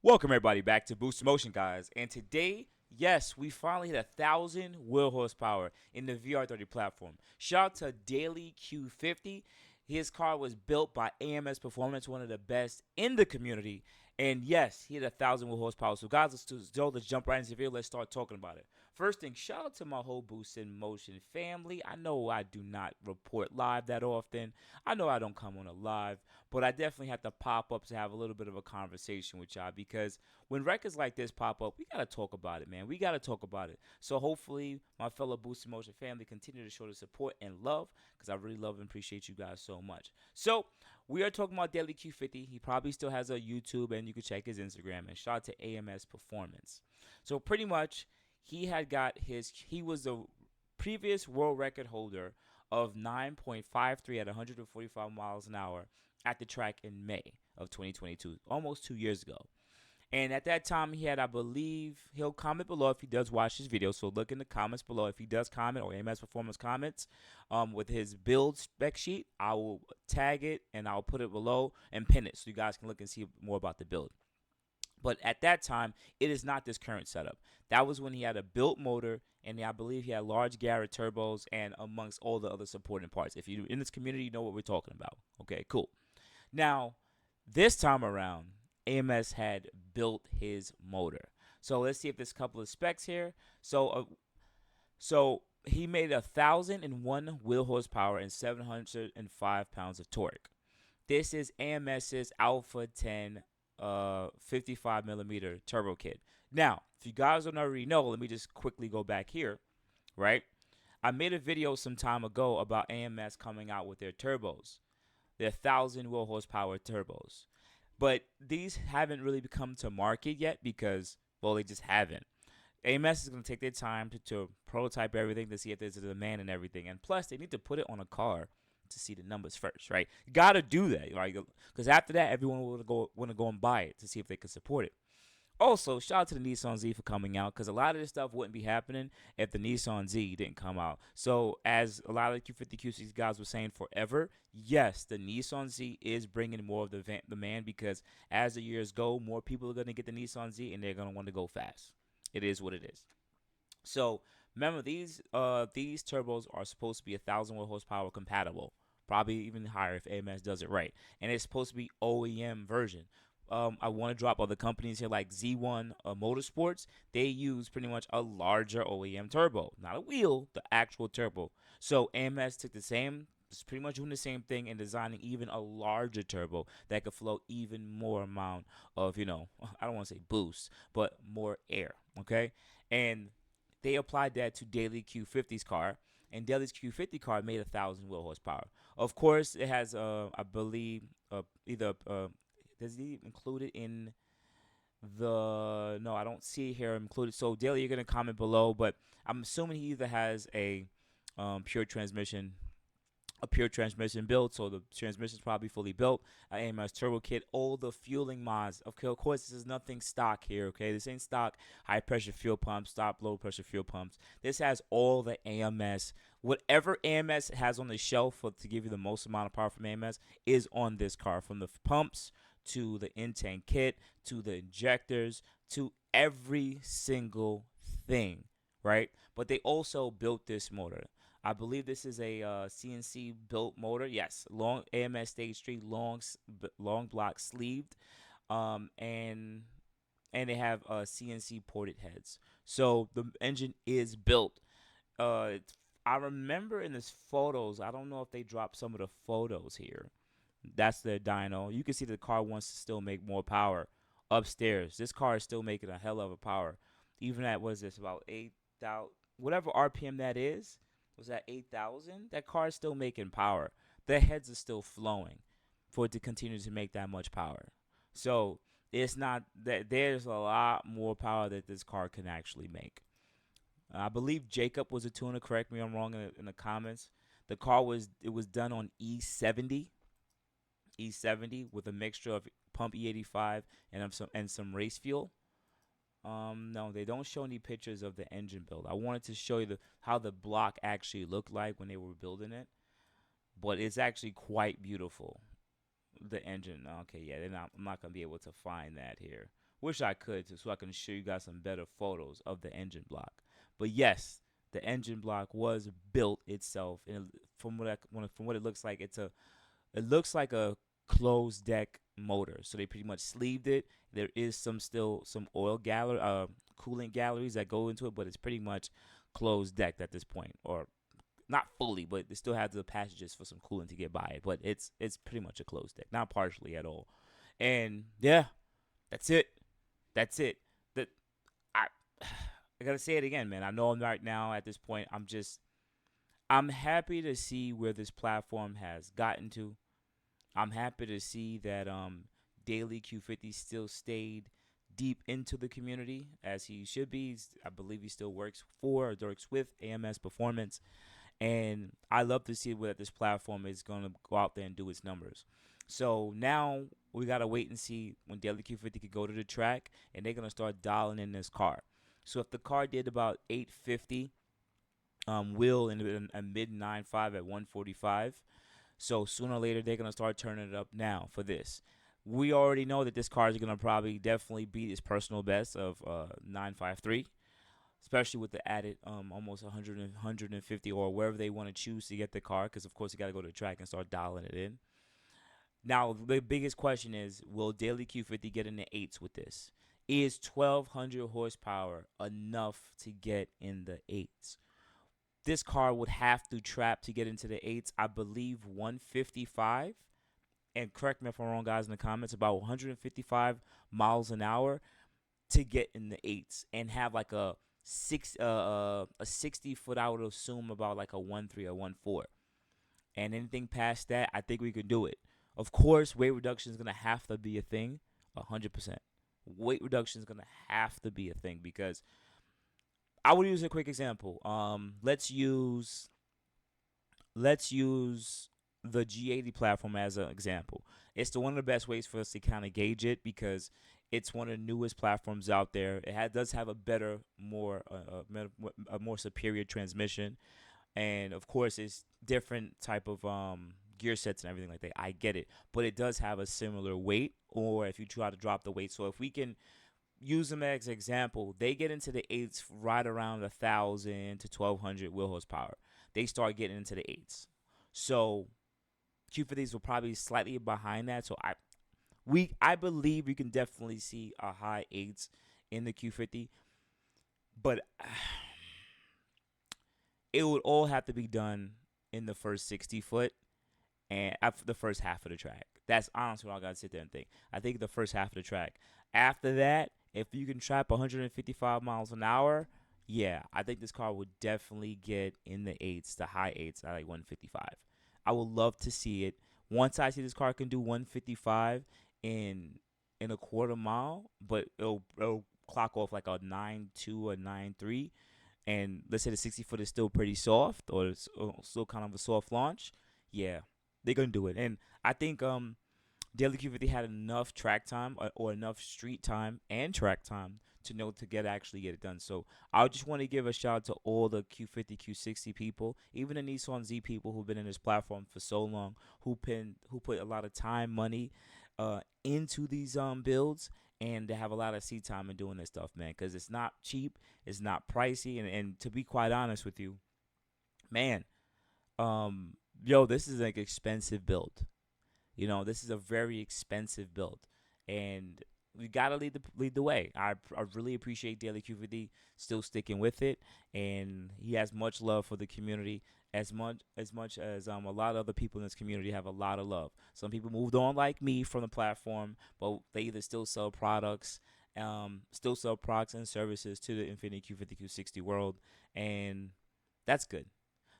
Welcome everybody back to Boost Motion, guys. And today, yes, we finally hit 1,000 wheel horsepower in the VR30 platform. Shout out to Daily Q50. His car was built by AMS Performance, one of the best in the community. And yes, he had 1,000 wheel horsepower. So guys, let's jump right into the video. Let's start talking about it. First thing, shout out to my whole Boost in Motion family. I know I do not report live that often. I know I don't come on a live, but I definitely have to pop up to have a little bit of a conversation with y'all because when records like this pop up, we gotta talk about it, man. We gotta talk about it. So hopefully, my fellow Boost Motion family continue to show the support and love because I really love and appreciate you guys so much. So we are talking about Daily Q50. He probably still has a YouTube, and you can check his Instagram. And shout out to AMS Performance. So pretty much, he was the previous world record holder of 9.53 at 145 miles an hour at the track in May of 2022, almost 2 years ago. And at that time, he had, I believe, he'll comment below if he does watch his video. So look in the comments below if he does comment or AMS Performance comments with his build spec sheet. I will tag it and I'll put it below and pin it so you guys can look and see more about the build. But at that time, it is not this current setup. That was when he had a built motor, and I believe he had large Garrett turbos and amongst all the other supporting parts. If you're in this community, you know what we're talking about. Okay, cool. Now, this time around, AMS had built his motor. So let's see if there's a couple of specs here. So he made 1,001 wheel horsepower and 705 pounds of torque. This is AMS's Alpha 10 55 millimeter turbo kit. Now, if you guys don't already know, let me just quickly go back here, right? I made a video some time ago about AMS coming out with their turbos, their 1,000 wheel horsepower turbos. But these haven't really come to market yet because, well, they just haven't. AMS is going to take their time to prototype everything to see if there's a demand and everything. And plus, they need to put it on a car to see the numbers first, right? You got to do that, right? Because after that, everyone will want to go and buy it to see if they can support it. Also, shout out to the Nissan Z for coming out because a lot of this stuff wouldn't be happening if the Nissan Z didn't come out. So, as a lot of the Q50 Q6 guys were saying forever, yes, the Nissan Z is bringing more of the demand because as the years go, more people are going to get the Nissan Z and they're going to want to go fast. It is what it is. So, remember these turbos are supposed to be 1,000 horsepower compatible, probably even higher if AMS does it right, and it's supposed to be OEM version. I want to drop other companies here like Z1 Motorsports. They use pretty much a larger OEM turbo, not a wheel, the actual turbo. So AMS took the same, it's pretty much doing the same thing and designing even a larger turbo that could flow even more amount of, I don't want to say boost, but more air. Okay, and they applied that to Daily Q50's car, and Daly's Q50 car made 1,000 horsepower. Of course, it has, I believe, either does he include it in the? No, I don't see it here included. So Daily, you're gonna comment below, but I'm assuming he either has pure transmission a pure transmission build, so the transmission is probably fully built. AMS turbo kit, all the fueling mods. Okay, of course, this is nothing stock here. Okay, this ain't stock high pressure fuel pumps, stop low pressure fuel pumps. This has all the AMS. Whatever AMS has on the shelf to give you the most amount of power from AMS is on this car, from the pumps to the in-tank kit to the injectors to every single thing, right? But they also built this motor. I believe this is a CNC built motor. Yes, long AMS stage 3, long block sleeved, and they have CNC ported heads. So the engine is built. Uh, I remember in this photos. I don't know if they dropped some of the photos here. That's the dyno. You can see the car wants to still make more power upstairs. This car is still making a hell of a power, even at what is this about 8,000 whatever RPM that is. Was that 8,000? That car is still making power. The heads are still flowing for it to continue to make that much power. So it's not that there's a lot more power that this car can actually make. I believe Jacob was a tuner. Correct me if I'm wrong in the comments. The car was done on E70 with a mixture of pump E85 and some race fuel. No, they don't show any pictures of the engine build. I wanted to show you how the block actually looked like when they were building it, but it's actually quite beautiful. The engine. Okay, yeah, I'm not gonna be able to find that here. Wish I could so I can show you guys some better photos of the engine block. But yes, the engine block was built itself, and from what it looks like, it looks like a closed deck motor. So they pretty much sleeved it. There is still some oil gallery, coolant galleries that go into it, but it's pretty much closed deck at this point, or not fully, but it still has the passages for some coolant to get by it. But it's pretty much a closed deck, not partially at all. And yeah, that's it. That's it. That I I gotta say it again, man. I know I'm right now at this point. I'm happy to see where this platform has gotten to. I'm happy to see that Daily Q50 still stayed deep into the community as he should be. I believe he still works for or works with AMS Performance, and I love to see where this platform is going to go out there and do its numbers. So now we got to wait and see when Daily Q50 could go to the track, and they're going to start dialing in this car. So if the car did about 850, Will in a mid 9.5 at 145. So sooner or later they're gonna start turning it up now for this. We already know that this car is gonna probably definitely beat its personal best of 953, especially with the added almost 100 150 or wherever they want to choose to get the car, because of course you got to go to the track and start dialing it in. Now the biggest question is, will Daily Q50 get in the eights with this? Is 1200 horsepower enough to get in the eights? This car would have to trap to get into the eights. I believe 155. And correct me if I'm wrong, guys, in the comments. About 155 miles an hour to get in the eights and have like a 60 foot. I would assume about like a 1.3 or 1.4. And anything past that, I think we could do it. Of course, weight reduction is gonna have to be a thing, 100%. Weight reduction is gonna have to be a thing because I would use a quick example. Let's use the G80 platform as an example. It's one of the best ways for us to kind of gauge it because it's one of the newest platforms out there. Does have a better, a more superior transmission, and of course, it's different type of gear sets and everything like that. I get it, but it does have a similar weight. Or if you try to drop the weight, so if we can use them as an example, they get into the eights right around 1,000 to 1,200 wheel horsepower. They start getting into the eights. So Q50s will probably slightly behind that. So I believe we can definitely see a high eights in the Q50, but it would all have to be done in the first 60 foot and after the first half of the track. That's honestly what I gotta sit there and think. I think the first half of the track. After that, if you can trap 155 miles an hour, yeah, I think this car would definitely get in the eights, the high eights, at like 155. I would love to see it. Once I see this car can do 155 in a quarter mile, but it'll clock off like a 9.2 or 9.3, and let's say the 60 foot is still pretty soft or it's still kind of a soft launch, yeah, they're gonna do it. And I think Daily Q50 had enough track time or enough street time and track time to know to actually get it done. So I just want to give a shout out to all the Q50, Q60 people, even the Nissan Z people who've been in this platform for so long, who put a lot of time, money, into these builds, and they have a lot of seat time in doing this stuff, man. Because it's not cheap, it's not pricey, and to be quite honest with you, man, this is like expensive build. This is a very expensive build, and we gotta lead the way. I really appreciate Daily QVD still sticking with it, and he has much love for the community as a lot of other people in this community have a lot of love. Some people moved on like me from the platform, but they either still sell products and services to the Infinity Q50 Q60 world, and that's good.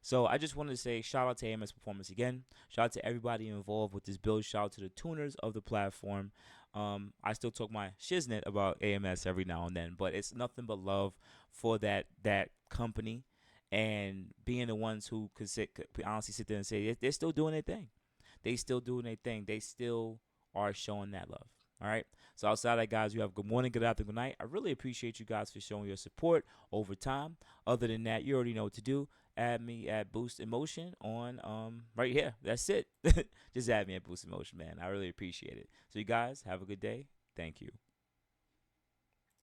So I just wanted to say shout out to AMS Performance again. Shout out to everybody involved with this build. Shout out to the tuners of the platform. I still talk my shiznit about AMS every now and then, but it's nothing but love for that company and being the ones who could honestly sit there and say they're still doing their thing. They still doing their thing. They still are showing that love. All right. So outside of that, guys, you have good morning, good afternoon, good night. I really appreciate you guys for showing your support over time. Other than that, you already know what to do. Add me at Boost Emotion on right here. That's it. Just add me at Boost Emotion, man. I really appreciate it. So you guys have a good day. Thank you.